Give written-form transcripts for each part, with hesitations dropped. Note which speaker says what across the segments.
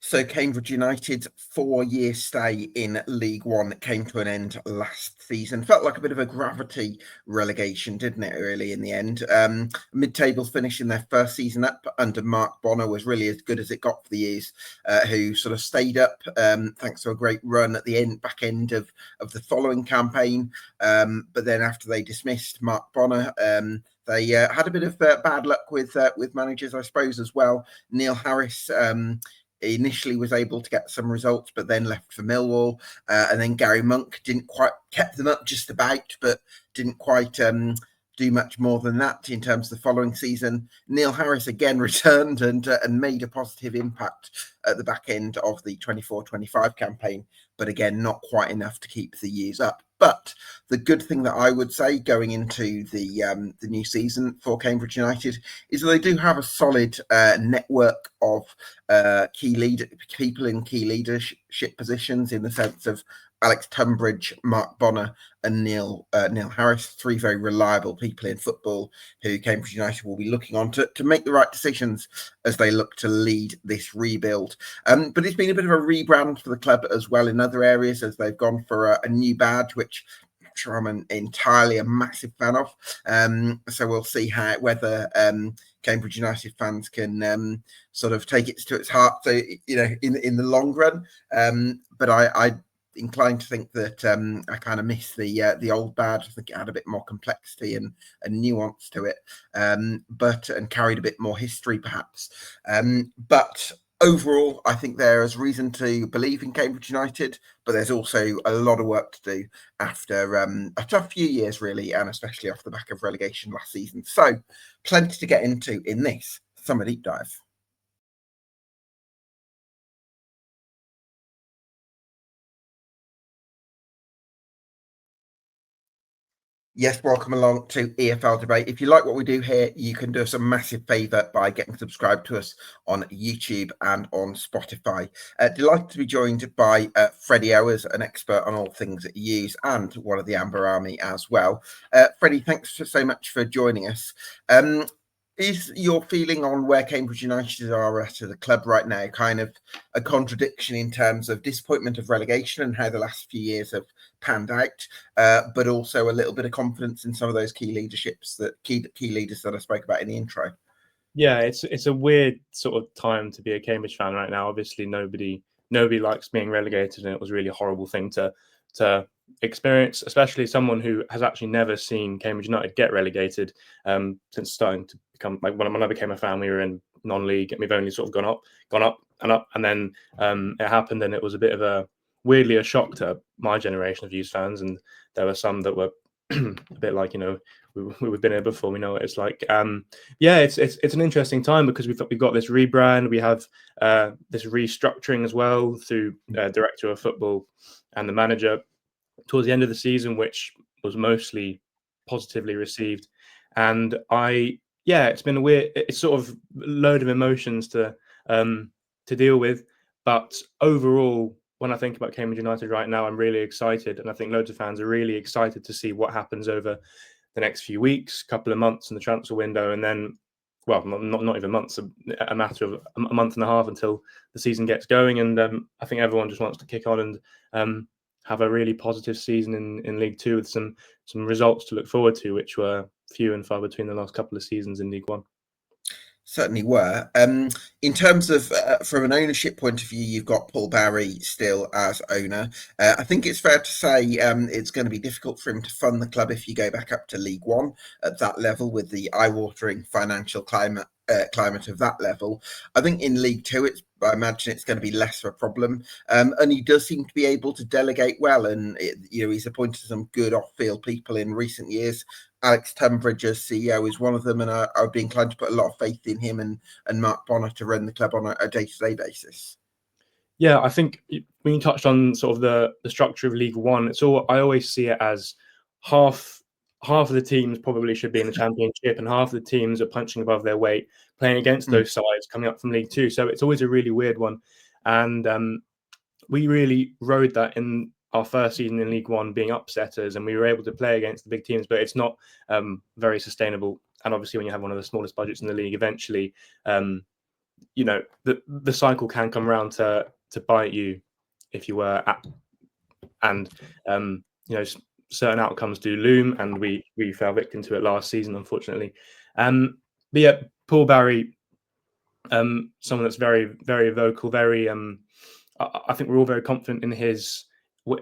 Speaker 1: So Cambridge United's 4-year stay in League One came to an end last season. Felt like a bit of a gravity relegation, didn't it, really, in the end? Mid-table finish in their first season up under Mark Bonner was really as good as it got for the years, who sort of stayed up thanks to a great run at the back end of the following campaign. But then after they dismissed Mark Bonner, they had a bit of bad luck with managers, I suppose, as well. Neil Harris initially was able to get some results, but then left for Millwall. And then Gary Monk didn't quite kept them up just about, but didn't quite do much more than that in terms of the following season. Neil Harris again returned and made a positive impact at the back end of the 24-25 campaign, but again, not quite enough to keep the years up. But the good thing that I would say going into the new season for Cambridge United is that they do have a solid network of people in key leadership positions, in the sense of Alex Tunbridge, Mark Bonner, and Neil Harris, three very reliable people in football who Cambridge United will be looking on to make the right decisions as they look to lead this rebuild. But it's been a bit of a rebrand for the club as well in other areas, as they've gone for a new badge, which I'm not sure I'm entirely a massive fan of. So we'll see whether Cambridge United fans can sort of take it to its heart, so in the long run. But I inclined to think that I kind of miss the old badge. I think it had a bit more complexity and nuance to it, and carried a bit more history, perhaps. But overall, I think there is reason to believe in Cambridge United, but there's also a lot of work to do after a tough few years, really, and especially off the back of relegation last season. So, plenty to get into in this Summer Deep Dive. Yes, welcome along to EFL Debate. If you like what we do here, you can do us a massive favour by getting subscribed to us on YouTube and on Spotify. Delighted to be joined by Freddie Owers, an expert on all things use and one of the Amber Army as well. Freddie, thanks so much for joining us. Is your feeling on where Cambridge United are at as a club right now kind of a contradiction in terms of disappointment of relegation and how the last few years have panned out, but also a little bit of confidence in some of those key leaders that I spoke about in the intro?
Speaker 2: Yeah, it's a weird sort of time to be a Cambridge fan right now. Obviously, nobody likes being relegated, and it was really a horrible thing to experience, especially someone who has actually never seen Cambridge United get relegated since starting to become, like, when I became a fan, we were in non-league and we've only sort of gone up and up, and then it happened, and it was a bit of weirdly a shock to my generation of youth fans, and there were some that were a bit like, we've been here before, we know what it's like. Yeah, it's an interesting time because we've got this rebrand, we have this restructuring as well through director of football and the manager towards the end of the season, which was mostly positively received. And it's been it's sort of a load of emotions to deal with. But overall, when I think about Cambridge United right now, I'm really excited. And I think loads of fans are really excited to see what happens over the next few weeks, couple of months in the transfer window. And then, well, not even months, a matter of a month and a half until the season gets going. And I think everyone just wants to kick on and have a really positive season in League Two with some results to look forward to, which were few and far between the last couple of seasons in League One.
Speaker 1: Certainly were. In terms of, from an ownership point of view, you've got Paul Barry still as owner. I think it's fair to say it's going to be difficult for him to fund the club if you go back up to League One at that level, with the eye-watering financial climate of that level. I think in League Two, I imagine it's going to be less of a problem. And he does seem to be able to delegate well, and he's appointed some good off-field people in recent years. Alex Tunbridge as CEO is one of them, and I would be inclined to put a lot of faith in him and Mark Bonner to run the club on a day-to-day basis.
Speaker 2: Yeah, I think when you touched on sort of the structure of League One, I always see it as half of the teams probably should be in the Championship, and half of the teams are punching above their weight, playing against those sides coming up from League Two. So it's always a really weird one, and we really rode that in our first season in League One, being upsetters, and we were able to play against the big teams, but it's not very sustainable. And obviously, when you have one of the smallest budgets in the league, eventually the cycle can come around to bite you if you were at, and certain outcomes do loom, and we fell victim to it last season, unfortunately. But yeah, Paul Barry, someone that's very, very vocal, very I think we're all very confident in his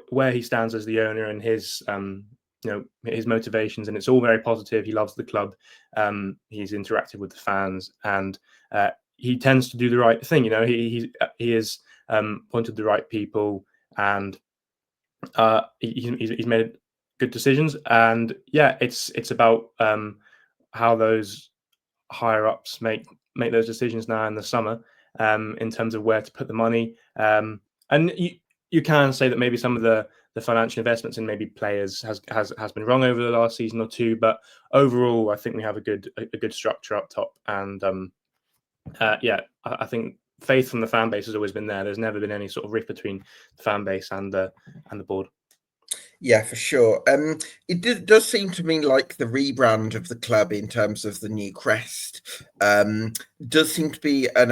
Speaker 2: where he stands as the owner and his his motivations, and it's all very positive. He loves the club. He's interactive with the fans, and he tends to do the right thing. He has pointed the right people, and he's made good decisions. And yeah, it's about how those higher ups make those decisions now in the summer, in terms of where to put the money. And you can say that maybe some of the financial investments in maybe players has been wrong over the last season or two, but overall, I think we have a good structure up top. And I think faith from the fan base has always been there. There's never been any sort of rift between the fan base and the board.
Speaker 1: Yeah, for sure. Does seem to me like the rebrand of the club in terms of the new crest does seem to be an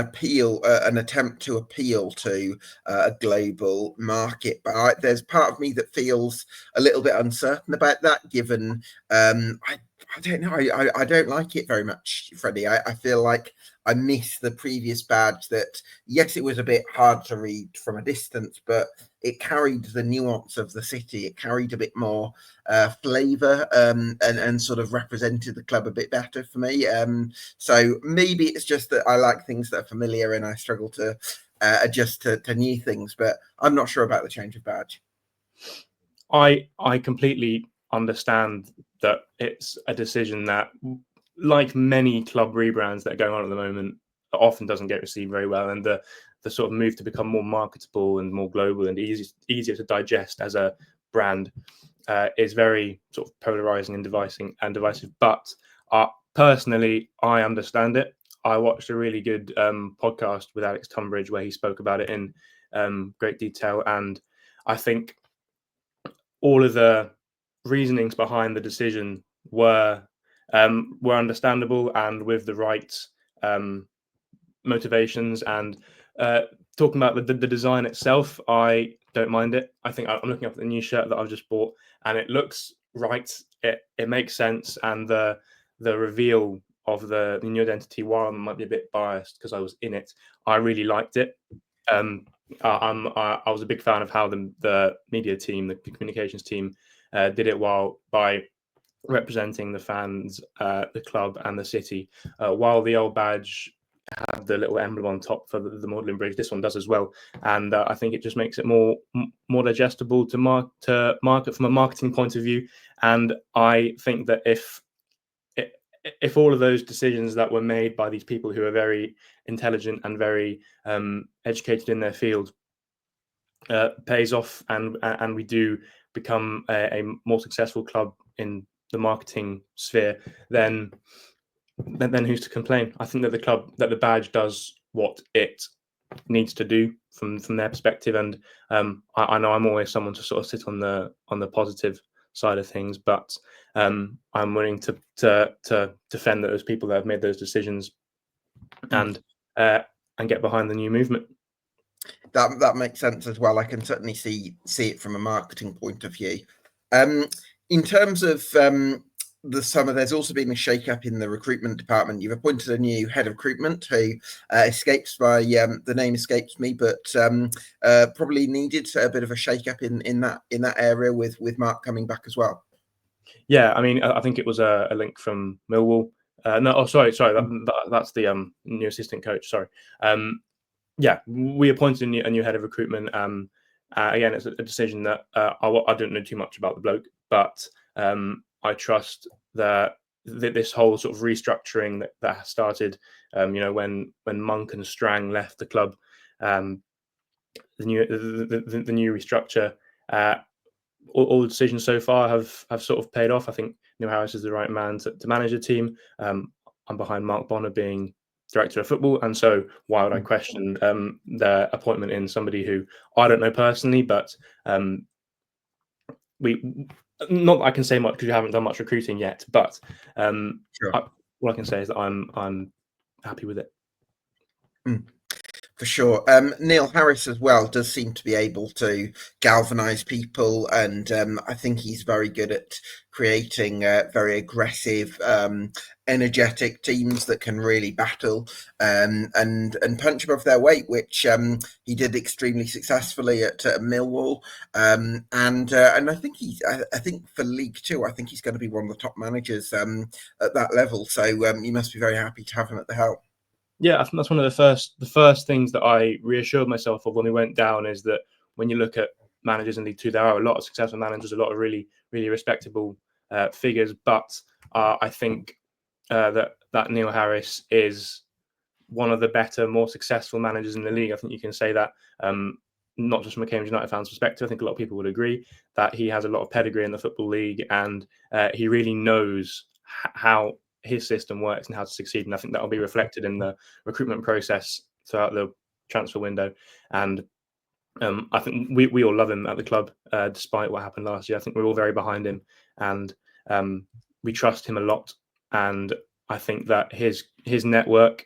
Speaker 1: attempt to appeal to a global market. But there's part of me that feels a little bit uncertain about that, given I don't know. I don't like it very much, Freddie. I feel like I miss the previous badge that, yes, it was a bit hard to read from a distance, but it carried the nuance of the city. It carried a bit more flavour and sort of represented the club a bit better for me. So maybe it's just that I like things that are familiar and I struggle to adjust to new things, but I'm not sure about the change of badge.
Speaker 2: I completely understand that it's a decision that, like many club rebrands that are going on at the moment, often doesn't get received very well, and the sort of move to become more marketable and more global and easier to digest as a brand is very sort of polarizing and divisive. But personally, I understand it. I watched a really good podcast with Alex Tunbridge where he spoke about it in great detail, and I think all of the reasonings behind the decision were understandable and with the right motivations. And talking about the design itself, I don't mind it. I think I'm looking up at the new shirt that I've just bought, and it looks right. It makes sense, and the reveal of the new identity, while I might be a bit biased because I was in it, I really liked it. I was a big fan of how the media team, the communications team, did it by representing the fans, the club, and the city. While the old badge had the little emblem on top for the Magdalen Bridge, this one does as well, and I think it just makes it more digestible to market from a marketing point of view. And I think that if all of those decisions that were made by these people who are very intelligent and very educated in their field pays off, and we do become a more successful club in the marketing sphere, then who's to complain? I think that the badge does what it needs to do from their perspective, and I know I'm always someone to sort of sit on the positive side of things, but I'm willing to defend those people that have made those decisions and get behind the new movement.
Speaker 1: That makes sense as well. I can certainly see it from a marketing point of view. In terms of the summer, there's also been a shake-up in the recruitment department. You've appointed a new head of recruitment who the name escapes me, but probably needed a bit of a shake-up in that area with Mark coming back as well.
Speaker 2: Yeah, I mean, I think it was a link from Millwall. Sorry, that's the new assistant coach. Sorry. Yeah, we appointed a new head of recruitment. Again, it's a decision that I don't know too much about the bloke, but I trust that this whole sort of restructuring that started, when Monk and Strang left the club, the new restructure, all the decisions so far have sort of paid off. I think Neil Harris is the right man to manage the team. I'm behind Mark Bonner being director of football, and so why would I question their appointment in somebody who I don't know personally? But we not that I can say much because we haven't done much recruiting yet. But
Speaker 1: Sure.
Speaker 2: what I can say is that I'm happy with it.
Speaker 1: Mm. For sure. Neil Harris as well does seem to be able to galvanise people, and I think he's very good at creating very aggressive, energetic teams that can really battle and punch above their weight, which he did extremely successfully at Millwall. And I think I think for League Two, I think he's going to be one of the top managers at that level. So you must be very happy to have him at the helm.
Speaker 2: Yeah, I think that's one of the first things that I reassured myself of when we went down, is that when you look at managers in League Two, there are a lot of successful managers, a lot of really, really respectable figures. But I think that Neil Harris is one of the better, more successful managers in the league. I think you can say that, not just from a Cambridge United fan's perspective. I think a lot of people would agree that he has a lot of pedigree in the Football League, and he really knows how his system works and how to succeed. And I think that will be reflected in the recruitment process throughout the transfer window. And I think we all love him at the club, despite what happened last year. I think we're all very behind him, and we trust him a lot. And I think that his network,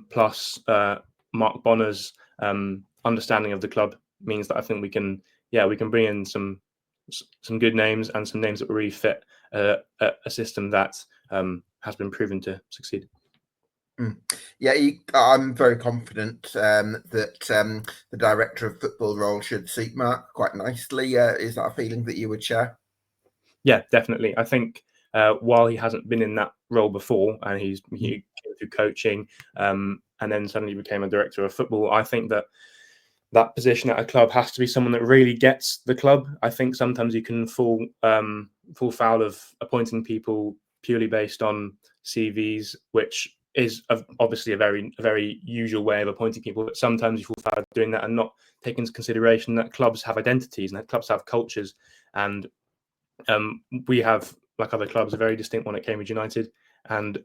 Speaker 2: plus Mark Bonner's understanding of the club, means that I think we can bring in some good names, and some names that will really fit a system that has been proven to succeed.
Speaker 1: Yeah, I'm very confident that the director of football role should suit Mark quite nicely. Is that a feeling that you would share?
Speaker 2: Yeah, definitely. I think while he hasn't been in that role before, and he came through coaching, and then suddenly became a director of football, I think that position at a club has to be someone that really gets the club. I think sometimes you can fall foul of appointing people purely based on CVs, which is obviously a very usual way of appointing people. But sometimes you fall foul of doing that and not taking into consideration that clubs have identities and that clubs have cultures. And we have, like other clubs, a very distinct one at Cambridge United. And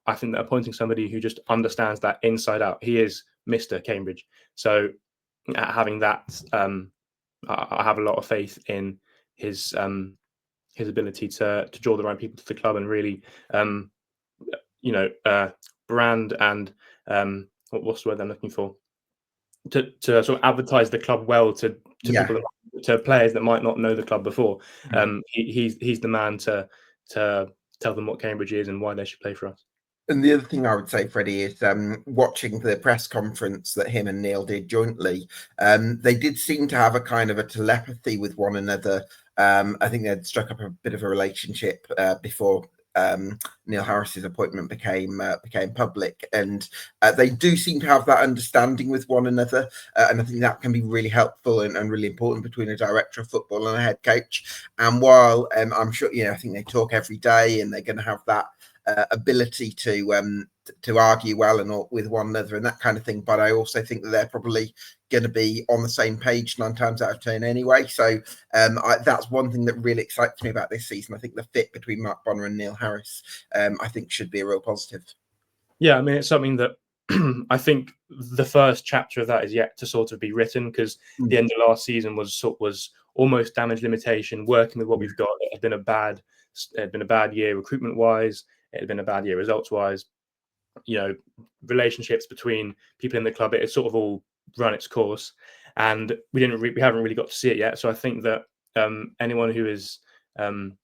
Speaker 2: I think that appointing somebody who just understands that inside out, he is Mr. Cambridge. So having that, I have a lot of faith in his ability to draw the right people to the club, and really, brand and what's the word I'm looking for, to sort of advertise the club well to
Speaker 1: Yeah.
Speaker 2: people, to players that might not know the club before. He's the man to tell them what Cambridge is and why they should play for us.
Speaker 1: And the other thing I would say, Freddie, is watching the press conference that him and Neil did jointly. They did seem to have a kind of a telepathy with one another. I think they'd struck up a bit of a relationship before Neil Harris's appointment became public, and they do seem to have that understanding with one another. And I think that can be really helpful and really important between a director of football and a head coach. And while I'm sure, I think they talk every day, and they're going to have that ability to argue well and all, with one another and that kind of thing. But I also think that they're probably going to be on the same page 9 times out of 10 anyway. So that's one thing that really excites me about this season. I think the fit between Mark Bonner and Neil Harris, I think, should be a real positive.
Speaker 2: Yeah, I mean, it's something that I think the first chapter of that is yet to sort of be written, because the end of last season was almost damage limitation, working with what we've got. It had been a bad year recruitment wise. It had been a bad year results wise. Relationships between people in the club, it had sort of all run its course, and we haven't really got to see it yet. So I think that anyone who has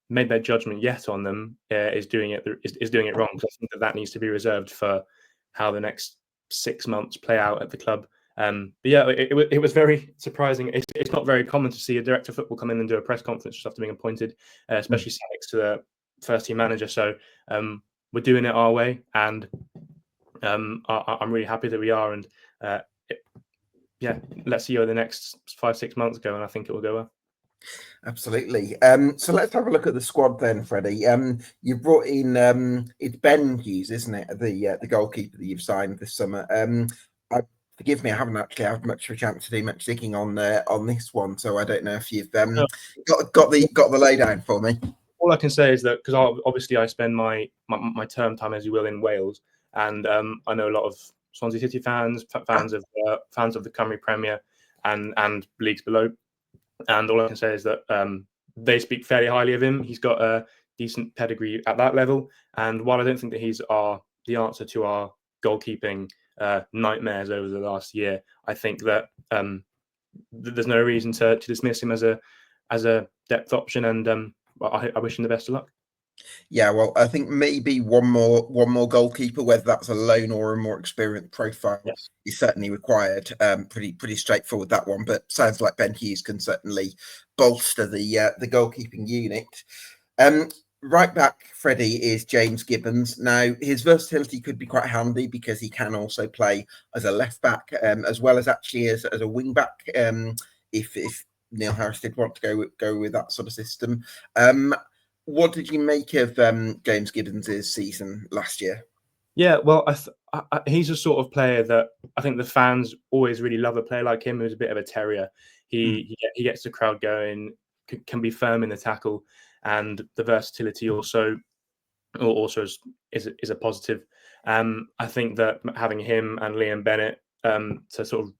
Speaker 2: made their judgment yet on them is doing it wrong. Because I think that needs to be reserved for how the next 6 months play out at the club. But yeah, it was very surprising. It's not very common to see a director of football come in and do a press conference just after being appointed, especially sat next to the first team manager. So we're doing it our way, and I'm really happy that we are. And let's see how the next 5-6 months go, and I think it will go well.
Speaker 1: Absolutely. So let's have a look at the squad then, Freddie. You brought in it's Ben Hughes, isn't it? The goalkeeper that you've signed this summer. Forgive me, I haven't actually had much of a chance to do much digging on this one, so I don't know if you've got the laydown for me.
Speaker 2: All I can say is that, because obviously I spend my term time, as you will, in Wales, and I know a lot of Swansea City fans of the Cymru Premier and leagues below. And all I can say is that they speak fairly highly of him. He's got a decent pedigree at that level. And while I don't think that he's the answer to our goalkeeping nightmares over the last year, I think that there's no reason to dismiss him as a depth option, and I wish him the best of luck.
Speaker 1: Yeah, well, I think maybe one more goalkeeper, whether that's a loan or a more experienced profile,
Speaker 2: Yes.
Speaker 1: is certainly required. Pretty straightforward, that one. But sounds like Ben Hughes can certainly bolster the goalkeeping unit. Right back, Freddie, is James Gibbons. Now, his versatility could be quite handy because he can also play as a left back, as well as actually as a wing back. If Neil Harris did want to go with that sort of system. What did you make of James Gibbons' season last year?
Speaker 2: Yeah, well, he's a sort of player that I think the fans always really love. A player like him who's a bit of a terrier. He gets the crowd going, can be firm in the tackle, and the versatility also is a positive. I think that having him and Liam Bennett to sort of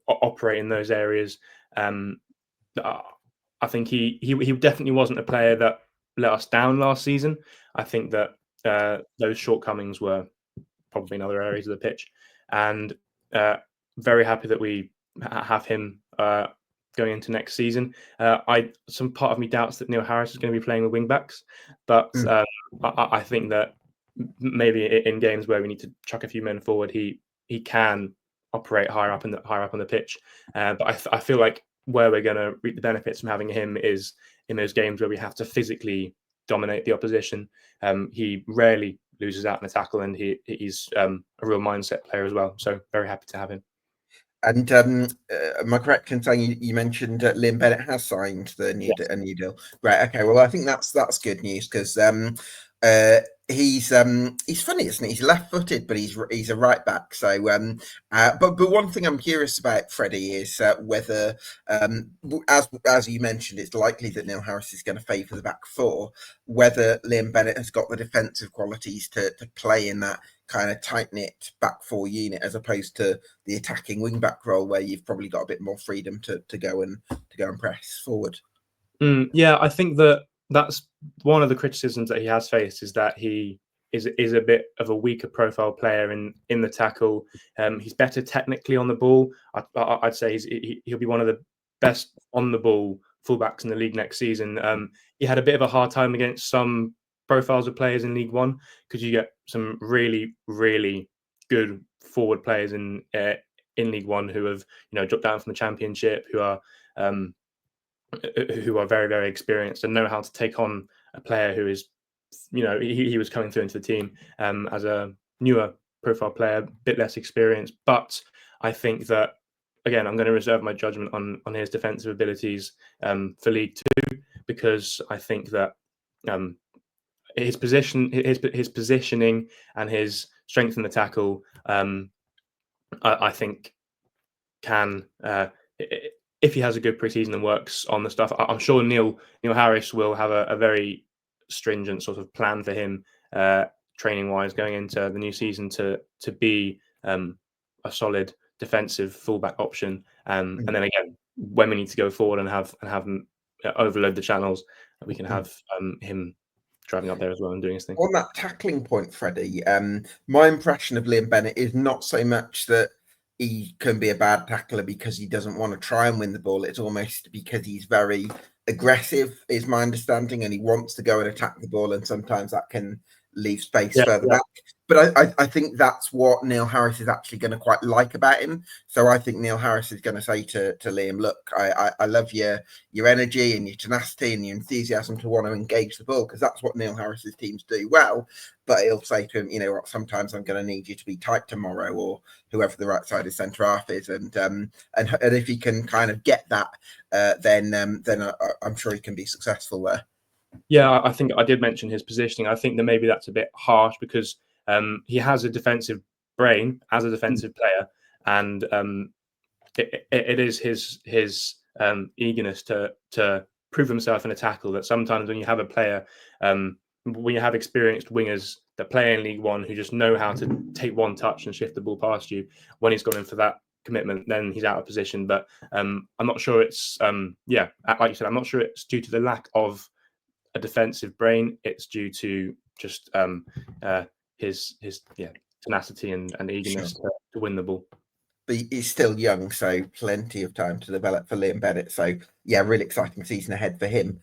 Speaker 2: operate in those areas, I think he definitely wasn't a player that let us down last season. I think that those shortcomings were probably in other areas of the pitch, and very happy that we have him going into next season. Some part of me doubts that Neil Harris is going to be playing with wing backs, but I think that maybe in games where we need to chuck a few men forward, he can operate higher up on the pitch. But I feel like where we're going to reap the benefits from having him is in those games where we have to physically dominate the opposition. He rarely loses out in a tackle, and he's a real mindset player as well. So very happy to have him.
Speaker 1: And am I correct in saying you mentioned Liam Bennett has signed a new deal? Right. Okay. Well, I think that's good news because he's funny, isn't he? He's left-footed, but he's a right back. So, but one thing I'm curious about, Freddie, is whether, as you mentioned, it's likely that Neil Harris is going to favour the back four. Whether Liam Bennett has got the defensive qualities to play in that kind of tight-knit back four unit, as opposed to the attacking wing back role, where you've probably got a bit more freedom to go and press forward.
Speaker 2: Yeah, I think that's one of the criticisms that he has faced, is that he is a bit of a weaker profile player in the tackle. He's better technically on the ball. I'd say he'll be one of the best on the ball fullbacks in the league next season. He had a bit of a hard time against some profiles of players in League One, because you get some really, really good forward players in League One who have dropped down from the Championship, who are very, very experienced and know how to take on a player who is, he was coming through into the team as a newer profile player, a bit less experienced. But I think that, again, I'm going to reserve my judgment on his defensive abilities for League Two, because I think that his positioning and his strength in the tackle, I think can, if he has a good preseason and works on the stuff, I'm sure Neil Harris will have a very stringent sort of plan for him, training wise, going into the new season to be a solid defensive fullback option. And then again, when we need to go forward and have overload the channels, we can have him driving up there as well and doing his thing.
Speaker 1: On that tackling point, Freddie, my impression of Liam Bennett is not so much that he can be a bad tackler because he doesn't want to try and win the ball. It's almost because he's very aggressive, is my understanding, and he wants to go and attack the ball, and sometimes that can leave space further back. But I think that's what Neil Harris is actually going to quite like about him. So I think Neil Harris is going to say to Liam, look, I love your energy and your tenacity and your enthusiasm to want to engage the ball, because that's what Neil Harris's teams do well. But he'll say to him, sometimes I'm going to need you to be tight tomorrow, or whoever the right side of centre half is. And if he can kind of get that, then I'm sure he can be successful there.
Speaker 2: Yeah, I think I did mention his positioning. I think that maybe that's a bit harsh, because he has a defensive brain as a defensive player, and it is his eagerness to prove himself in a tackle that sometimes when you have a player, when you have experienced wingers that play in League One who just know how to take one touch and shift the ball past you, when he's gone in for that commitment, then he's out of position. But I'm not sure it's like you said, I'm not sure it's due to the lack of a defensive brain. It's due to just his tenacity and eagerness to win the ball.
Speaker 1: But he's still young, so plenty of time to develop for Liam Bennett. So yeah, really exciting season ahead for him.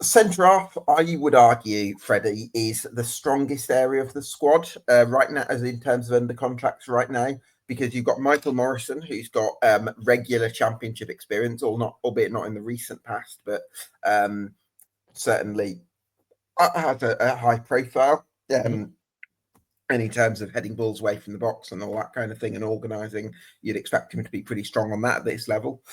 Speaker 1: Centre half, I would argue, Freddie, is the strongest area of the squad right now, as in terms of under contracts right now, because you've got Michael Morrison, who's got regular championship experience, or not, albeit not in the recent past, but certainly has a high profile. And in terms of heading balls away from the box and all that kind of thing and organising, you'd expect him to be pretty strong on that at this level.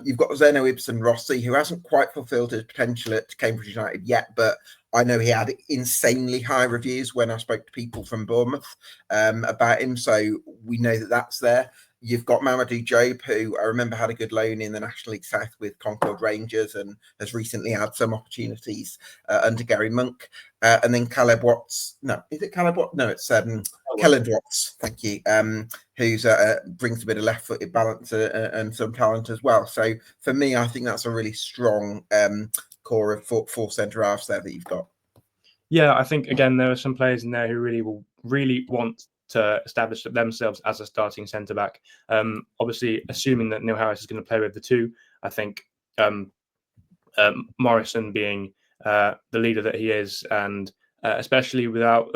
Speaker 1: You've got Zeno Ibsen Rossi, who hasn't quite fulfilled his potential at Cambridge United yet, but I know he had insanely high reviews when I spoke to people from Bournemouth about him, so we know that that's there. You've got Mamadou Jobe, who I remember had a good loan in the National League South with Concord Rangers and has recently had some opportunities under Gary Monk. And then Caleb Watts. No, is it Caleb Watts? No, it's Kellen Watts. Thank you. Who's brings a bit of left-footed balance and some talent as well. So for me, I think that's a really strong core of four centre halves there that you've got.
Speaker 2: Yeah, I think again there are some players in there who really want to establish themselves as a starting centre back. Obviously, assuming that Neil Harris is going to play with the two, I think Morrison being the leader that he is, and especially without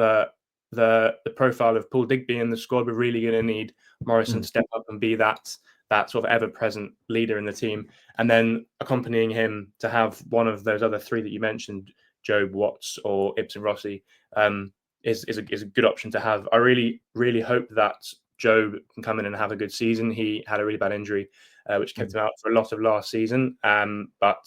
Speaker 2: the profile of Paul Digby in the squad, we're really going to need Morrison to step up and be that sort of ever-present leader in the team, and then accompanying him to have one of those other three that you mentioned, Jobe, Watts, or Ibsen Rossi, is a good option to have. I really hope that Jobe can come in and have a good season. He had a really bad injury, which kept him out for a lot of last season. But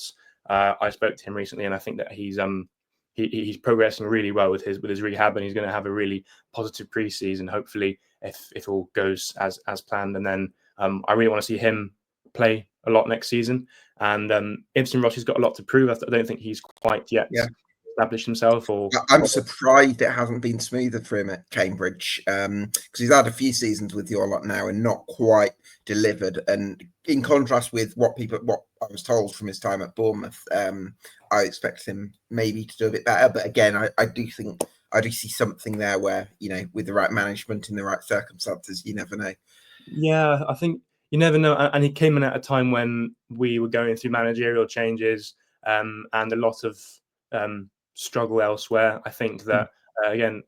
Speaker 2: I spoke to him recently, and I think that he's progressing really well with his rehab, and he's going to have a really positive pre-season, hopefully, if all goes as planned. And then I really want to see him play a lot next season. And Ibsen Rossi's got a lot to prove. I don't think he's quite yet established himself.
Speaker 1: I'm surprised it hasn't been smoother for him at Cambridge, because he's had a few seasons with your lot now and not quite delivered. And in contrast with what I was told from his time at Bournemouth, I expect him maybe to do a bit better. But again, I do see something there where, with the right management in the right circumstances, you never know.
Speaker 2: Yeah, I think you never know. And he came in at a time when we were going through managerial changes and a lot of struggle elsewhere. I think that again,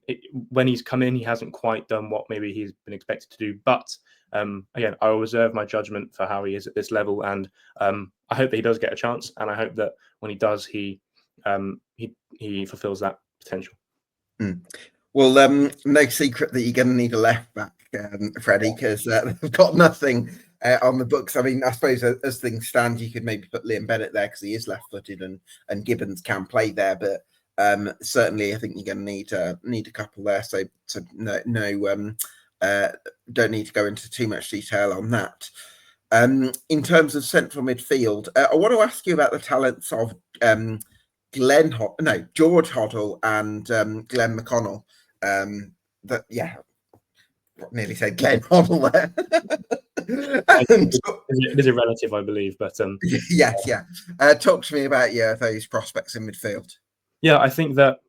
Speaker 2: when he's come in, he hasn't quite done what maybe he's been expected to do. But again, I will reserve my judgment for how he is at this level, and I hope that he does get a chance, and I hope that when he does, he fulfills that potential.
Speaker 1: Well, no secret that you're going to need a left back, Freddie, because they've got nothing on the books. I mean, I suppose as things stand, you could maybe put Liam Bennett there because he is left-footed and Gibbons can play there. But certainly, I think you're going to need a couple there. So no, don't need to go into too much detail on that. In terms of central midfield, I want to ask you about the talents of George Hoddle and Glenn McConnell. Nearly said Glenn Hoddle there.
Speaker 2: It is a relative, I believe, but
Speaker 1: yes. Talk to me about those prospects in midfield.
Speaker 2: Yeah, I think that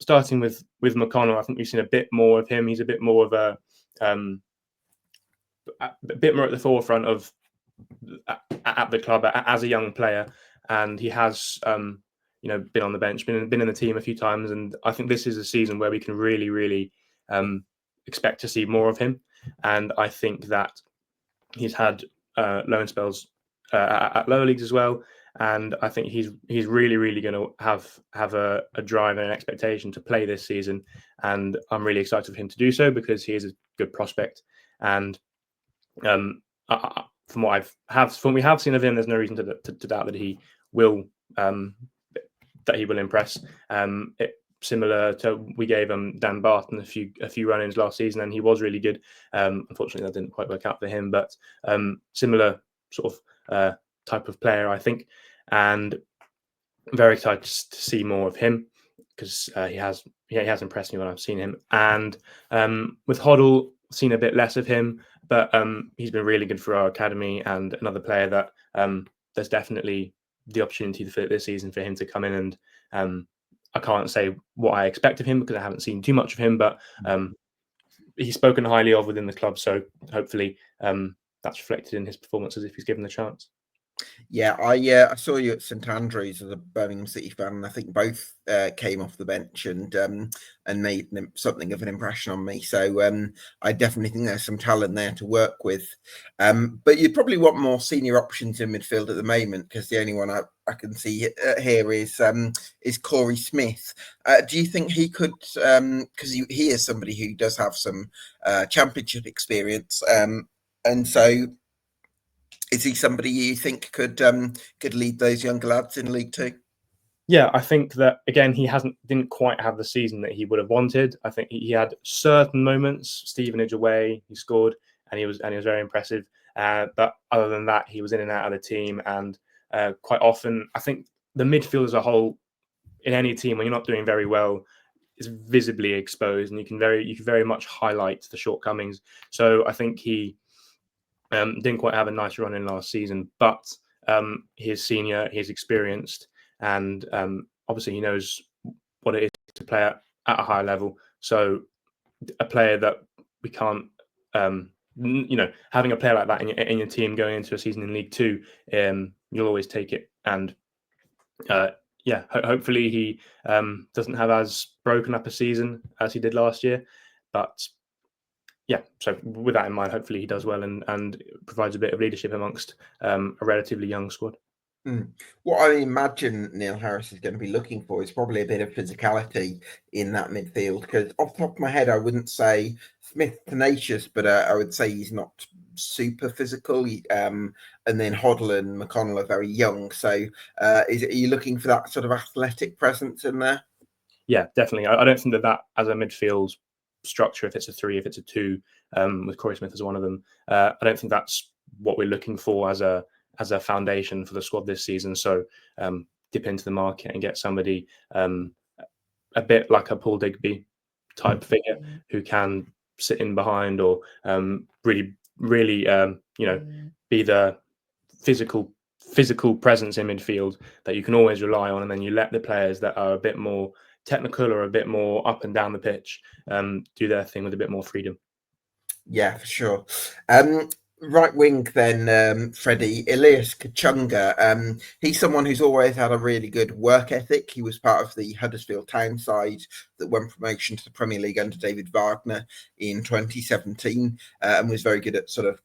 Speaker 2: starting with McConnell, I think we've seen a bit more of him. He's a bit more of a bit more at the forefront of at the club as a young player, and he has been on the bench, been in the team a few times, and I think this is a season where we can really expect to see more of him. And I think that he's had loan spells at lower leagues as well, and I think he's really going to have a drive and an expectation to play this season, and I'm really excited for him to do so because he is a good prospect. And from what we have seen of him, there's no reason to doubt that he will impress. Similar to we gave Dan Barton a few run-ins last season, and he was really good. Unfortunately, that didn't quite work out for him, but similar sort of type of player, I think, and I'm very excited to see more of him because he has impressed me when I've seen him. And with Hoddle, seen a bit less of him, but he's been really good for our academy and another player that there's definitely the opportunity for this season for him to come in, and I can't say what I expect of him because I haven't seen too much of him, but he's spoken highly of within the club. So hopefully that's reflected in his performances if he's given the chance.
Speaker 1: Yeah, I saw you at St Andrews as a Birmingham City fan, and I think both came off the bench and made something of an impression on me. So I definitely think there's some talent there to work with. But you probably want more senior options in midfield at the moment, because the only one I can see here is Corey Smith. Do you think he could? Because he is somebody who does have some championship experience, and so. Is he somebody you think could lead those younger lads in League Two?
Speaker 2: Yeah, I think that again he didn't quite have the season that he would have wanted. I think he had certain moments. Stevenage away, he scored, and he was very impressive. But other than that, he was in and out of the team, and quite often, I think the midfield as a whole in any team, when you're not doing very well, is visibly exposed, and you can very much highlight the shortcomings. So I think he didn't quite have a nice run in last season, but he's senior, he's experienced, and obviously he knows what it is to play at a high level. So a player that we can't, having a player like that in your team going into a season in League Two, you'll always take it. And hopefully he doesn't have as broken up a season as he did last year, but. Yeah, so with that in mind, hopefully he does well and provides a bit of leadership amongst a relatively young squad.
Speaker 1: What I imagine Neil Harris is going to be looking for is probably a bit of physicality in that midfield, because off the top of my head, I wouldn't say Smith tenacious, but I would say he's not super physical. And then Hoddle and McConnell are very young. So are you looking for that sort of athletic presence in there?
Speaker 2: Yeah, definitely. I don't think that as a midfield structure, if it's a 3, if it's a 2, with Corey Smith as one of them, I don't think that's what we're looking for as a foundation for the squad this season. So dip into the market and get somebody a bit like a Paul Digby type figure who can sit in behind or really be the physical presence in midfield that you can always rely on, and then you let the players that are a bit more technical or a bit more up and down the pitch do their thing with a bit more freedom.
Speaker 1: Yeah, for sure. Right wing then, Freddie, Elias Kachunga. He's someone who's always had a really good work ethic. He was part of the Huddersfield Town side that won promotion to the Premier League under David Wagner in 2017, and was very good at sort of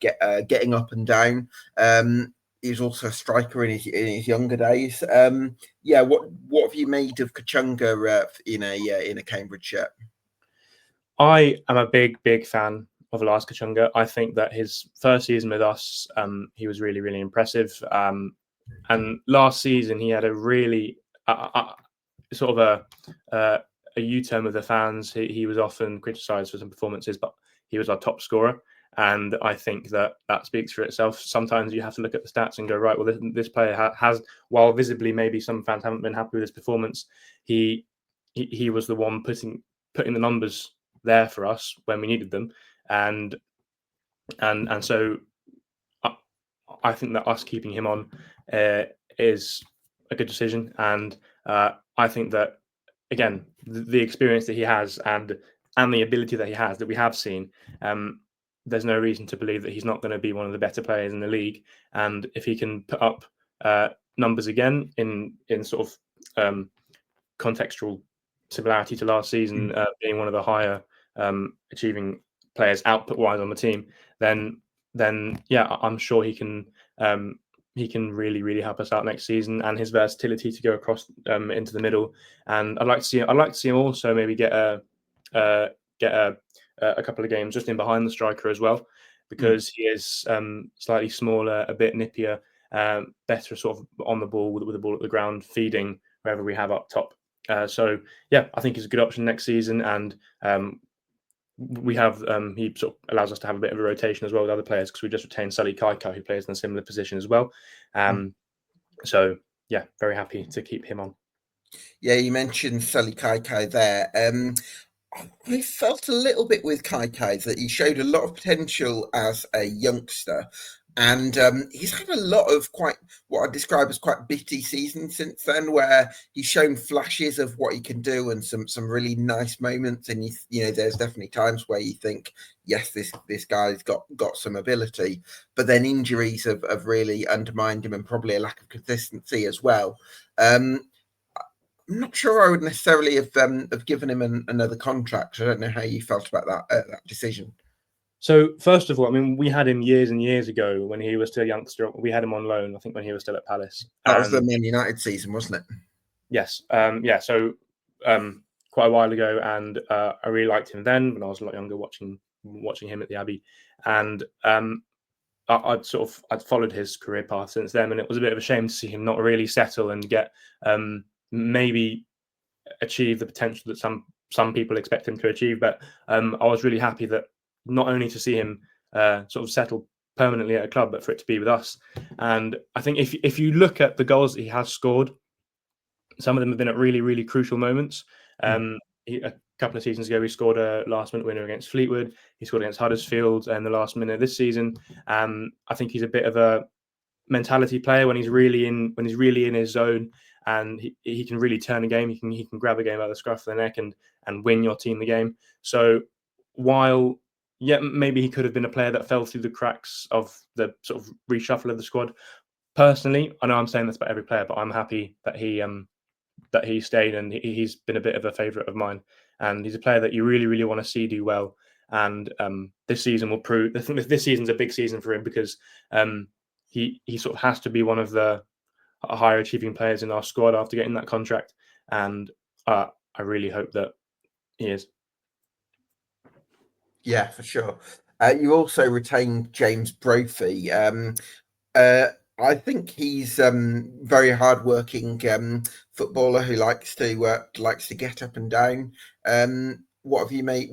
Speaker 1: getting up and down. He was also a striker in his younger days. What have you made of Kachunga in a Cambridge shirt?
Speaker 2: I am a big fan of Elias Kachunga. I think that his first season with us, he was really impressive. And last season he had a really sort of a U-turn with the fans. He was often criticised for some performances, but he was our top scorer. And I think that speaks for itself. Sometimes you have to look at the stats and go, right, well, this player has, while visibly maybe some fans haven't been happy with his performance, he was the one putting the numbers there for us when we needed them, and so I think that us keeping him on is a good decision, and I think that again the experience that he has and the ability that he has that we have seen, there's no reason to believe that he's not going to be one of the better players in the league, and if he can put up numbers again in sort of contextual similarity to last season, being one of the higher achieving players output wise on the team, then yeah, I'm sure he can really help us out next season, and his versatility to go across into the middle. And I'd like to see him also maybe get a couple of games just in behind the striker as well, because he is slightly smaller, a bit nippier, better sort of on the ball with the ball at the ground, feeding wherever we have up top. So yeah, I think he's a good option next season, and we have he sort of allows us to have a bit of a rotation as well with other players, because we just retained Sully Kaikai, who plays in a similar position as well. So yeah, very happy to keep him on.
Speaker 1: Yeah, you mentioned Sully Kaikai there. I felt a little bit with Kaikai that he showed a lot of potential as a youngster, And he's had a lot of quite what I describe as quite bitty seasons since then, where he's shown flashes of what he can do and some really nice moments. And there's definitely times where you think, yes, this guy's got some ability, but then injuries have really undermined him, and probably a lack of consistency as well. I'm not sure I would necessarily have given him another contract. I don't know how you felt about that decision.
Speaker 2: So first of all, I mean, we had him years and years ago when he was still a youngster. We had him on loan, I think, when he was still at Palace.
Speaker 1: That was the Man United season, wasn't it?
Speaker 2: Yes. Yeah. So quite a while ago, and I really liked him then when I was a lot younger, watching him at the Abbey, and I'd followed his career path since then, and it was a bit of a shame to see him not really settle and get maybe achieve the potential that some people expect him to achieve. But I was really happy that not only to see him sort of settle permanently at a club, but for it to be with us. And I think if you look at the goals that he has scored, some of them have been at really, really crucial moments. A couple of seasons ago, he scored a last-minute winner against Fleetwood. He scored against Huddersfield in the last minute this season. I think he's a bit of a mentality player when he's really in his zone, and he can really turn a game. He can grab a game by the scruff of the neck and win your team the game. So while maybe he could have been a player that fell through the cracks of the sort of reshuffle of the squad. Personally, I know I'm saying this about every player, but I'm happy that he stayed, and he's been a bit of a favourite of mine. And he's a player that you really, really want to see do well. And this season will prove. I think this season's a big season for him because he sort of has to be one of the higher achieving players in our squad after getting that contract. And I really hope that he is.
Speaker 1: Yeah, for sure. You also retained James Brophy. I think he's very hardworking footballer who likes to get up and down. What have you made?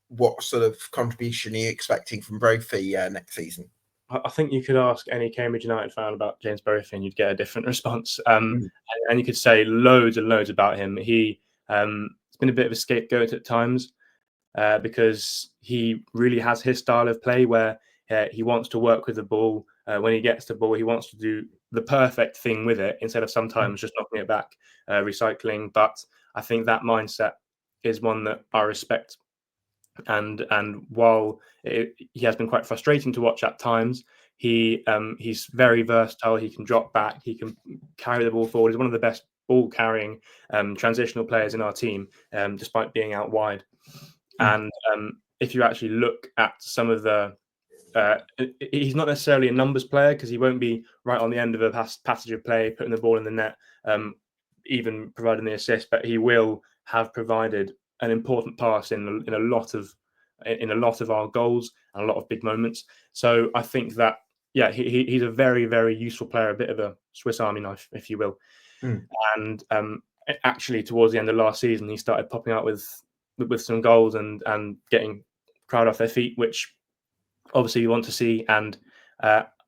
Speaker 1: What sort of contribution are you expecting from Brophy next season?
Speaker 2: I think you could ask any Cambridge United fan about James Brophy and you'd get a different response. And you could say loads and loads about him. He's been a bit of a scapegoat at times because he really has his style of play where he wants to work with the ball. When he gets the ball, he wants to do the perfect thing with it instead of sometimes just knocking it back, recycling. But I think that mindset is one that I respect. And while he has been quite frustrating to watch at times, he's very versatile. He can drop back. He can carry the ball forward. He's one of the best ball carrying transitional players in our team, despite being out wide. And if you actually look at some of the, he's not necessarily a numbers player because he won't be right on the end of a passage of play, putting the ball in the net, even providing the assist. But he will have provided an important pass in a lot of our goals and a lot of big moments. So I think that he's a very, very useful player, a bit of a Swiss Army knife, if you will. And actually, towards the end of last season, he started popping out with some goals and getting crowd off their feet, which obviously you want to see. And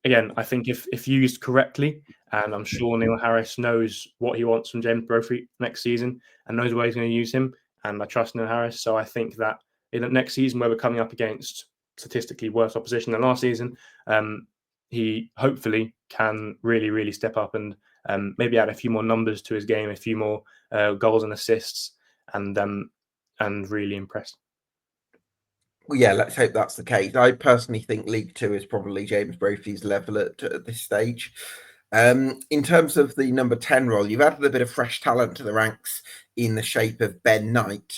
Speaker 2: again, I think if used correctly, and I'm sure Neil Harris knows what he wants from James Brophy next season and knows where he's going to use him. And I trust Neil Harris. So I think that in the next season where we're coming up against statistically worse opposition than last season, he hopefully can really, really step up and maybe add a few more numbers to his game, a few more goals and assists, and really impress.
Speaker 1: Well, yeah, let's hope that's the case. I personally think League Two is probably James Brophy's level at this stage. In terms of the number 10 role, you've added a bit of fresh talent to the ranks in the shape of Ben Knight,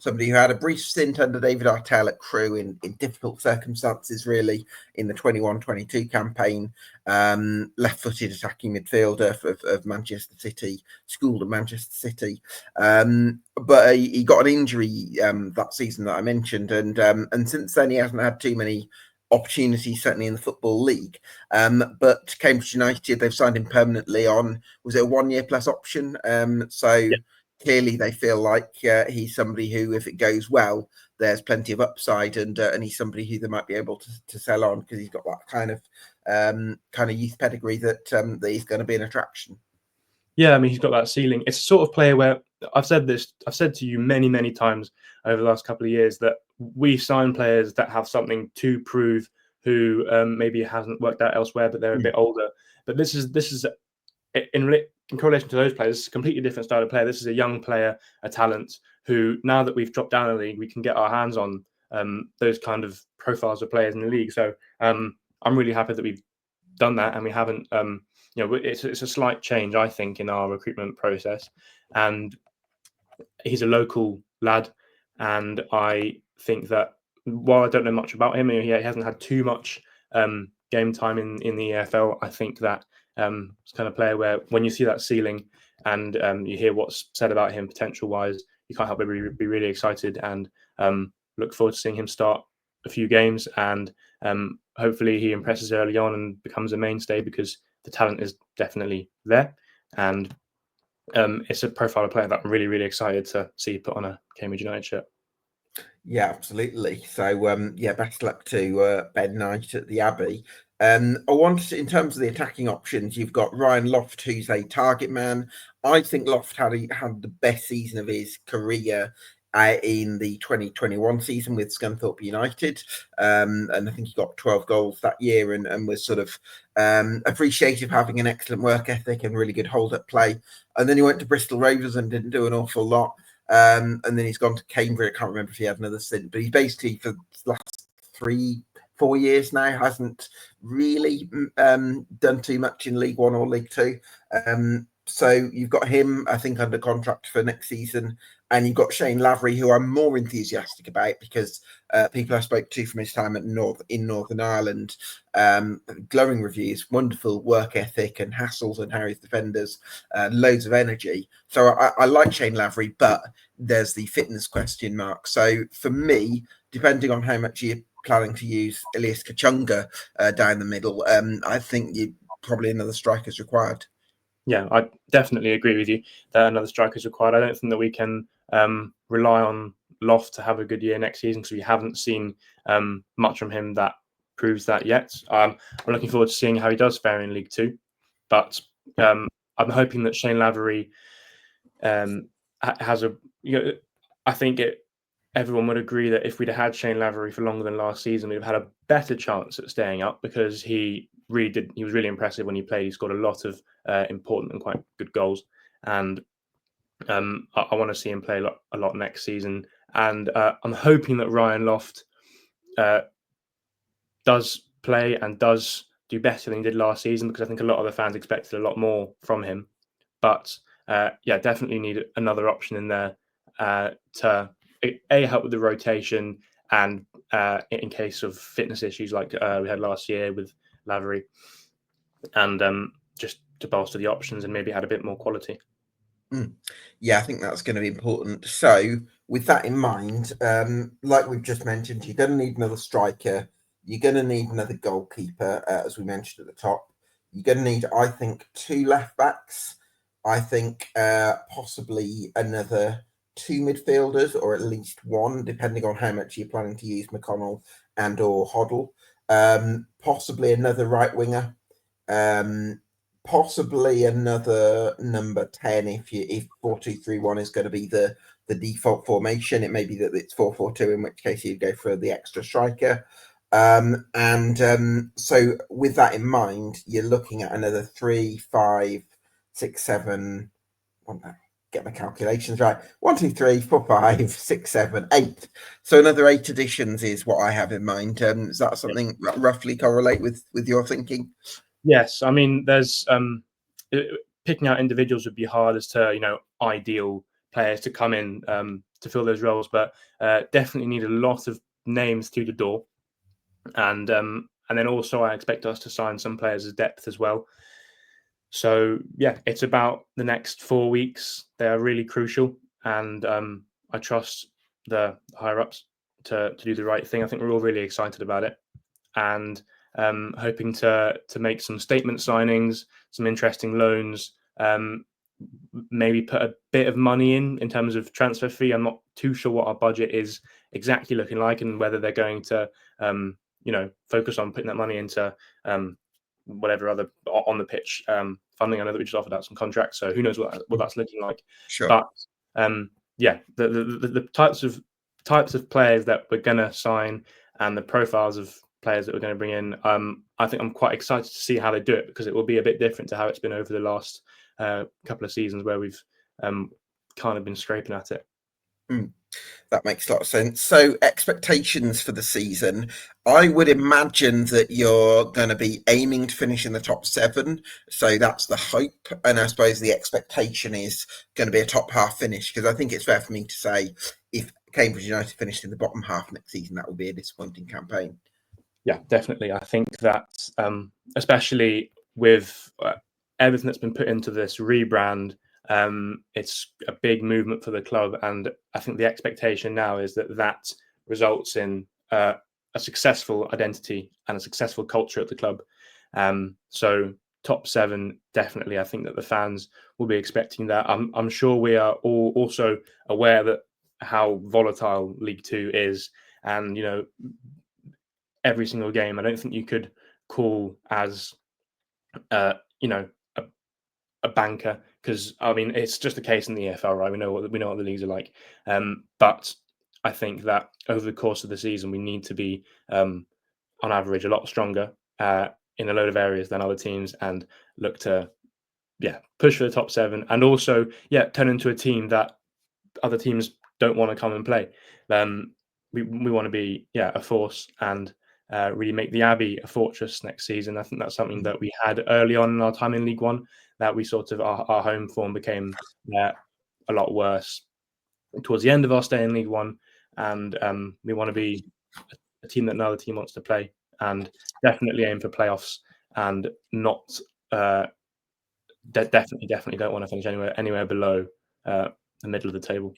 Speaker 1: somebody who had a brief stint under David Artell at Crewe in difficult circumstances, really, in the 21-22 campaign. Left-footed attacking midfielder of Manchester City, schooled at Manchester City. But he got an injury that season that I mentioned, and since then he hasn't had too many opportunities, certainly in the Football League. But Cambridge United, they've signed him permanently on, was it a 1 year plus option? Clearly they feel like he's somebody who, if it goes well, there's plenty of upside, and he's somebody who they might be able to sell on because he's got that kind of youth pedigree that he's going to be an attraction.
Speaker 2: Yeah, I mean, he's got that ceiling. It's a sort of player where I've said to you many, many times over the last couple of years that we sign players that have something to prove who maybe hasn't worked out elsewhere, but they're a bit older. But this is in correlation to those players, it's a completely different style of player. This is a young player, a talent who, now that we've dropped down a league, we can get our hands on those kind of profiles of players in the league. So I'm really happy that we've done that, and we haven't. It's a slight change, I think, in our recruitment process, and he's a local lad, and I think that while I don't know much about him, he hasn't had too much game time in the EFL. I think that it's kind of player where when you see that ceiling and you hear what's said about him potential wise, you can't help but be really excited and look forward to seeing him start a few games, and hopefully he impresses early on and becomes a mainstay, because the talent is definitely there, and it's a profile of player that I'm really, really excited to see put on a Cambridge United shirt.
Speaker 1: Yeah, absolutely. So, best luck to Ben Knight at the Abbey. I want, in terms of the attacking options, you've got Ryan Loft, who's a target man. I think Loft had the best season of his career in the 2021 season with Scunthorpe United. And I think he got 12 goals that year, and was sort of appreciative, having an excellent work ethic and really good hold-up play. And then he went to Bristol Rovers and didn't do an awful lot. And then he's gone to Cambridge. I can't remember if he had another stint, but he's basically, for the last 3-4 years now, hasn't really done too much in League One or League Two. So you've got him, I think, under contract for next season, and you've got Shane Lavery, who I'm more enthusiastic about, because people I spoke to from his time in Northern Ireland, glowing reviews, wonderful work ethic and hassles and Harry's defenders, loads of energy. So I like Shane Lavery, but there's the fitness question mark. So for me, depending on how much you're planning to use Elias Kachunga down the middle, I think probably another striker is required.
Speaker 2: Yeah, I definitely agree with you that another striker is required. I don't think that we can rely on Loft to have a good year next season, because we haven't seen much from him that proves that yet. I'm looking forward to seeing how he does fare in League Two, but I'm hoping that Shane Lavery has a. I think everyone would agree that if we'd had Shane Lavery for longer than last season, we'd have had a better chance at staying up, because he was really impressive when he played. He scored a lot of important and quite good goals, and I want to see him play a lot next season. And I'm hoping that Ryan Loft does play and does do better than he did last season, because I think a lot of the fans expected a lot more from him. But definitely need another option in there to help with the rotation, and in case of fitness issues like we had last year with Lavery, and just to bolster the options and maybe add a bit more quality.
Speaker 1: Yeah, I think that's going to be important. So with that in mind, like we've just mentioned, you're going to need another striker. You're going to need another goalkeeper, as we mentioned at the top. You're going to need, I think, 2 left backs. I think possibly another 2 midfielders, or at least 1, depending on how much you're planning to use McConnell and or Hoddle. Possibly another right winger. Possibly another number 10 if 4-2-3-1 is going to be the default formation. It may be that it's 4-4-2, in which case you'd go for the extra striker. So with that in mind, you're looking at another 3, 5, 6, 7. Get my calculations right. 1, 2, 3, 4, 5, 6, 7, 8. So another 8 additions is what I have in mind. Is that something roughly correlate with your thinking?
Speaker 2: Yes, I mean, there's picking out individuals would be hard as to ideal players to come in to fill those roles, but definitely need a lot of names through the door, and then also I expect us to sign some players as depth as well. So yeah, it's about the next 4 weeks. They are really crucial, and I trust the higher ups to do the right thing. I think we're all really excited about it, and hoping to make some statement signings, some interesting loans, maybe put a bit of money in terms of transfer fee. I'm not too sure what our budget is exactly looking like, and whether they're going to focus on putting that money into whatever other on the pitch funding. I know that we just offered out some contracts, so who knows what that's looking like.
Speaker 1: Sure.
Speaker 2: But the types of players that we're going to sign, and the profiles of players that we're going to bring in. I think I'm quite excited to see how they do it, because it will be a bit different to how it's been over the last couple of seasons, where we've kind of been scraping at it.
Speaker 1: That makes a lot of sense. So, expectations for the season. I would imagine that you're going to be aiming to finish in the top 7. So that's the hope. And I suppose the expectation is going to be a top half finish, because I think it's fair for me to say if Cambridge United finished in the bottom half next season, that would be a disappointing campaign.
Speaker 2: Yeah, definitely. I think that especially with everything that's been put into this rebrand, it's a big movement for the club, and I think the expectation now is that results in a successful identity and a successful culture at the club. So top 7, definitely. I think that the fans will be expecting that. I'm sure we are all also aware that how volatile League Two is, and every single game, I don't think you could call as a banker, because I mean it's just a case in the EFL, right? We know what the leagues are like, but I think that over the course of the season we need to be on average a lot stronger in a load of areas than other teams, and look to push for the top 7, and also turn into a team that other teams don't want to come and play. We want to be a force, and really make the Abbey a fortress next season. I think that's something that we had early on in our time in League One, that we sort of our home form became a lot worse towards the end of our stay in League One, and we want to be a team that no other team wants to play, and definitely aim for playoffs, and not definitely don't want to finish anywhere below the middle of the table.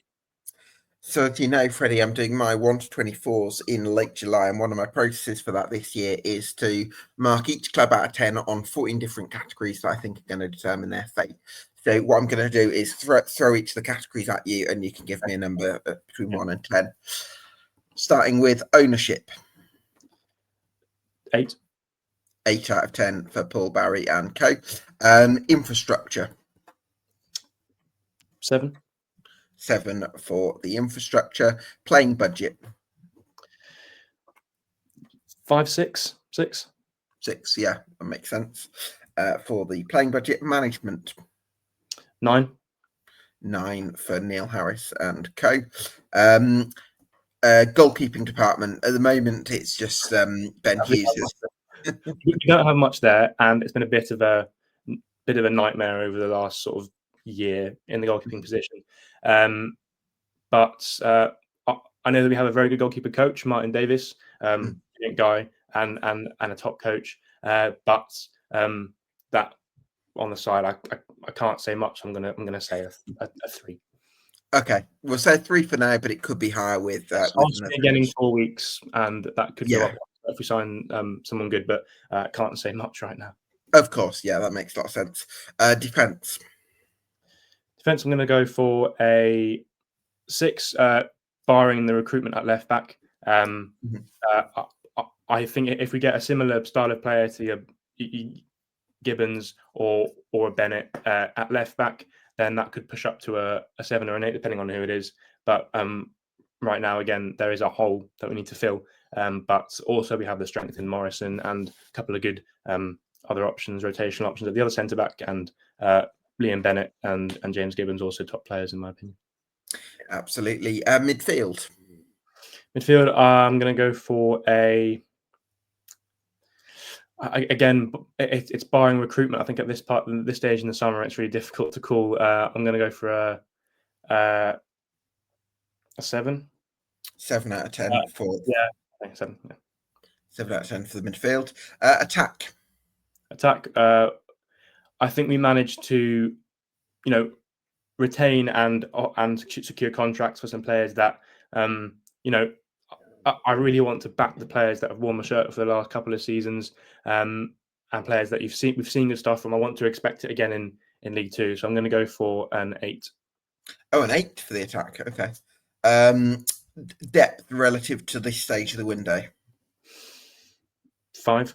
Speaker 1: So, as you know, Freddie, I'm doing my 1 to 24s in late July, and one of my processes for that this year is to mark each club out of 10 on 14 different categories that I think are going to determine their fate. So what I'm going to do is throw each of the categories at you, and you can give me a number between 1 and 10. Starting with ownership.
Speaker 2: 8.
Speaker 1: 8 out of 10 for Paul Barry and co. Infrastructure.
Speaker 2: 7.
Speaker 1: 7 for the infrastructure. Playing budget.
Speaker 2: 5, 6. 6.
Speaker 1: 6, yeah, that makes sense. For the playing budget. Management.
Speaker 2: 9.
Speaker 1: 9 for Neil Harris and co. Goalkeeping department. At the moment, it's just Ben Hughes.
Speaker 2: We don't have much there, and it's been a bit of a nightmare over the last sort of year in the goalkeeping position. But I know that we have a very good goalkeeper coach, Martin Davis, brilliant guy, and a top coach. But that on the side, I can't say much. I'm gonna say a 3.
Speaker 1: Okay, we'll say 3 for now, but it could be higher with
Speaker 2: again in 4 weeks, and that could go up if we sign someone good. But can't say much right now.
Speaker 1: Of course, yeah, that makes a lot of sense. Defense.
Speaker 2: I'm going to go for a 6, barring the recruitment at left back. I think if we get a similar style of player to Gibbons or a Bennett at left back, then that could push up to a 7 or an 8, depending on who it is. But right now, again, there is a hole that we need to fill. But also we have the strength in Morrison and a couple of good other options, rotational options at the other centre back, and Liam Bennett and James Gibbons, also top players in my opinion.
Speaker 1: Absolutely. Midfield.
Speaker 2: I'm going to go for again, it's barring recruitment. I think at this stage in the summer, it's really difficult to call. I'm going to go for a 7.
Speaker 1: 7 out of 10 for
Speaker 2: 7. Yeah.
Speaker 1: 7 out of 10 for the midfield. Attack.
Speaker 2: I think we managed to, retain and secure contracts for some players that, I really want to back the players that have worn my shirt for the last couple of seasons, and players that we've seen good stuff from. I want to expect it again in League Two, so I'm going to go for an 8.
Speaker 1: Oh, an 8 for the attack. Okay. Depth relative to this stage of the window.
Speaker 2: 5.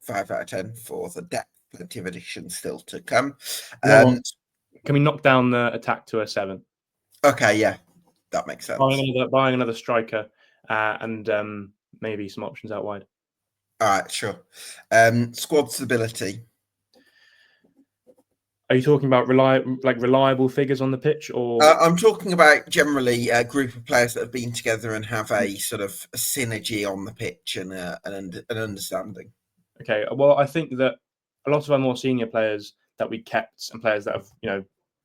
Speaker 1: 5 out of 10 for the depth. Plenty of additions still to come.
Speaker 2: Can we knock down the attack to a 7?
Speaker 1: Okay, yeah, that makes sense.
Speaker 2: Buying another striker, and maybe some options out wide.
Speaker 1: All right, sure. Squad stability.
Speaker 2: Are you talking about reliable figures on the pitch, or
Speaker 1: I'm talking about generally a group of players that have been together and have a sort of a synergy on the pitch and an understanding.
Speaker 2: okay? Well, I think that a lot of our more senior players that we kept and players that have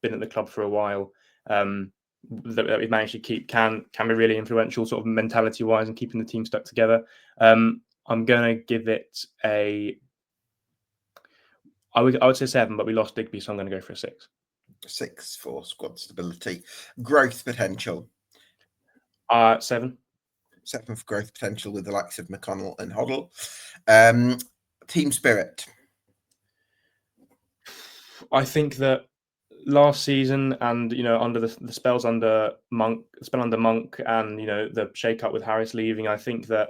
Speaker 2: been at the club for a while, that we've managed to keep can be really influential, sort of mentality wise, and keeping the team stuck together. I'm gonna give it a. I would say 7, but we lost Digby, so I'm going to go for a 6.
Speaker 1: 6 for squad stability. Growth potential.
Speaker 2: 7.
Speaker 1: 7 for growth potential with the likes of McConnell and Hoddle. Team spirit.
Speaker 2: I think that last season, and under the spells under Monk, and the shake up with Harris leaving, I think that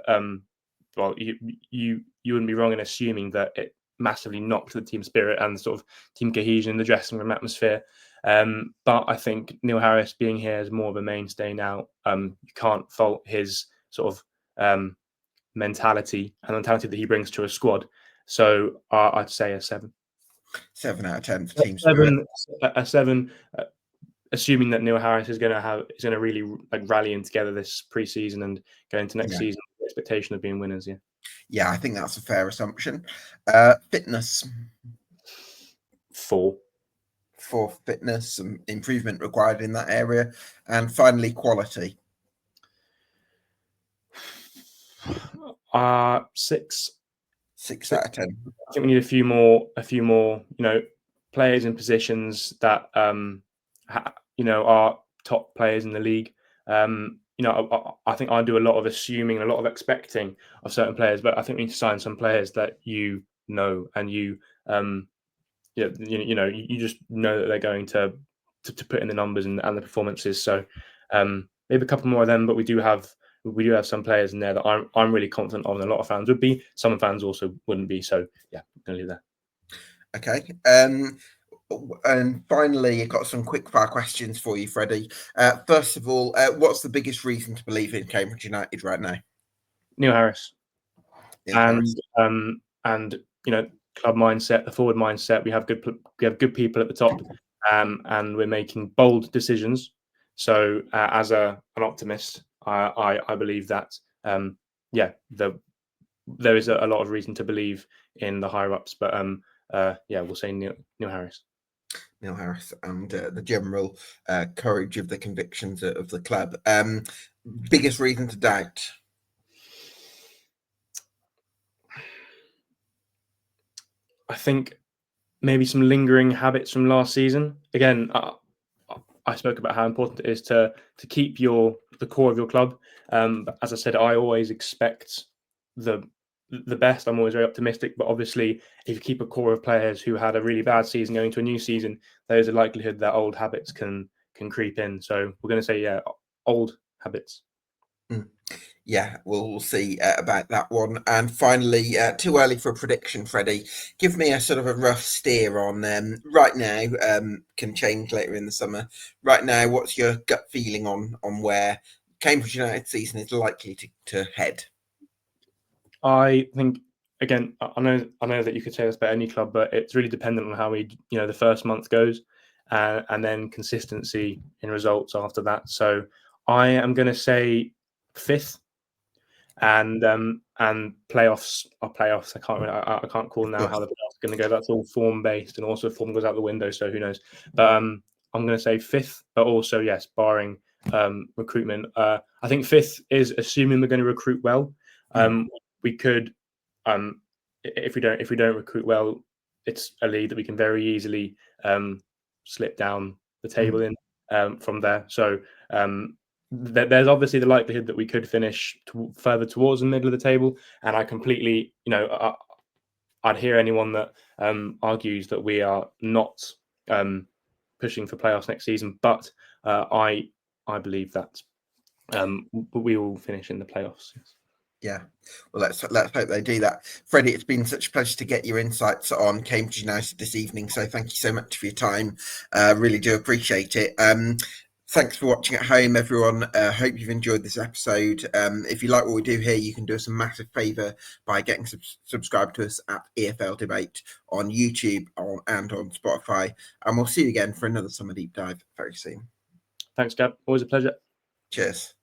Speaker 2: well, you wouldn't be wrong in assuming that it massively knocked the team spirit and sort of team cohesion in the dressing room atmosphere. But I think Neil Harris being here is more of a mainstay now. You can't fault his sort of mentality that he brings to a squad. So I'd say a 7.
Speaker 1: 7 out of 10 for team spirit.
Speaker 2: A 7. Assuming that Neil Harris is going to really rallying together this pre-season and go into next season with the expectation of being winners.
Speaker 1: Yeah, I think that's a fair assumption. Fitness.
Speaker 2: 4.
Speaker 1: For fitness, some improvement required in that area. And finally, quality.
Speaker 2: 6.
Speaker 1: 6 out of 10.
Speaker 2: I think we need a few more, players in positions that are top players in the league. I think I do a lot of assuming, a lot of expecting of certain players, but I think we need to sign some players that and you just know that they're going to put in the numbers and the performances. So maybe a couple more of them, but we do have some players in there that I'm really confident of, and a lot of fans would be. Some fans also wouldn't be. So yeah, I'm going to leave there.
Speaker 1: Okay. And finally, I've got some quick fire questions for you, Freddie. First of all, what's the biggest reason to believe in Cambridge United right now?
Speaker 2: Neil Harris.
Speaker 1: Neil Harris.
Speaker 2: And club mindset, the forward mindset. We have good people at the top, and we're making bold decisions. So as an optimist, I believe that there is a lot of reason to believe in the higher ups, but we'll say Neil Harris.
Speaker 1: Neil Harris and the general courage of the convictions of the club. Biggest reason to doubt?
Speaker 2: I think maybe some lingering habits from last season. Again, I spoke about how important it is to keep the core of your club. But as I said, I always expect the best. I'm always very optimistic, but obviously, if you keep a core of players who had a really bad season going to a new season, there's a likelihood that old habits can creep in. So we're going to say, old habits.
Speaker 1: Yeah, we'll see about that one. And finally, too early for a prediction, Freddie. Give me a sort of a rough steer on right now. Can change later in the summer. Right now, what's your gut feeling on where Cambridge United season is likely to head?
Speaker 2: I think, again, I know that you could say this about any club, but it's really dependent on how the first month goes, and then consistency in results after that. So I am going to say 5th, and playoffs are playoffs. I can't call now how the playoffs are going to go. That's all form based, and also form goes out the window. So who knows? But I'm going to say 5th, but also yes, barring recruitment. I think 5th is assuming we're going to recruit well. We could, if we don't recruit well, it's a league that we can very easily slip down the table in from there. So there's obviously the likelihood that we could finish further towards the middle of the table, and I completely, I'd hear anyone that argues that we are not pushing for playoffs next season, but I believe that we will finish in the playoffs. Yes.
Speaker 1: Yeah, well, let's hope they do that. Freddie, it's been such a pleasure to get your insights on Cambridge United this evening. So thank you so much for your time. Really do appreciate it. Thanks for watching at home, everyone. Hope you've enjoyed this episode. If you like what we do here, you can do us a massive favour by getting subscribed to us at EFL Debate on YouTube and on Spotify. And we'll see you again for another Summer Deep Dive very soon.
Speaker 2: Thanks, Gab. Always a pleasure.
Speaker 1: Cheers.